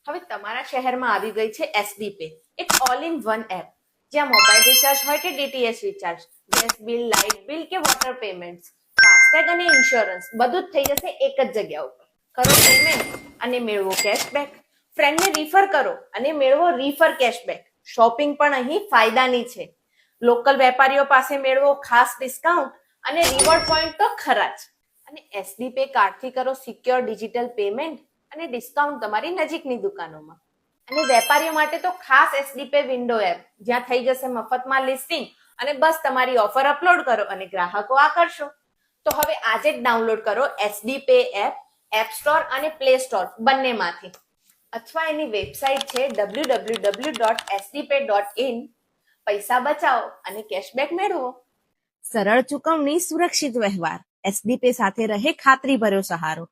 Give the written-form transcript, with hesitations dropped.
હવે તમારા શહેરમાં આવી ગઈ છે એસડી પે, એક ઓલ ઇન વન એપ, જ્યાં મોબાઈલ રિચાર્જ હોય કે DTH recharge, gas bill, light bill કે વોટર પેમેન્ટ, ફાસ્ટેગ અને ઇન્સ્યોરન્સ બધું જ થઈ જશે એક જ જગ્યા ઉપર. કરો પેમેન્ટ અને મેળવો કેશબેક. ફ્રેન્ડને રીફર કરો અને મેળવો રીફર કેશબેક. શોપિંગ પણ અહીં ફાયદાની છે. લોકલ વેપારીઓ પાસે મેળવો ખાસ ડિસ્કાઉન્ટ અને રિવોર્ડ પોઈન્ટ તો ખરા જ. અને એસડી પે કાર્ડથી કરો સિક્યોર ડિજિટલ પેમેન્ટ અને ડિસ્કાઉન્ટ તમારી નજીકની દુકાનોમાં. અને વેપારીઓ માટે તો ખાસ એસડી પે વિન્ડો એપ, જ્યાં થઈ જશે મફતમાં લિસ્ટિંગ અને બસ તમારી ઓફર અપલોડ કરો અને ગ્રાહકો આકર્ષો. તો હવે આજે જ ડાઉનલોડ કરો એસડી પે એપ સ્ટોર અને પ્લે સ્ટોર બંનેમાંથી, અથવા એની વેબસાઇટ છે www.sdpay.in. પૈસા બચાવો અને કેશબેક મેળવો. સરળ ચૂકવણી, સુરક્ષિત વ્યવહાર. એસડી પે સાથે રહે ખાતરી ભર્યો સહારો.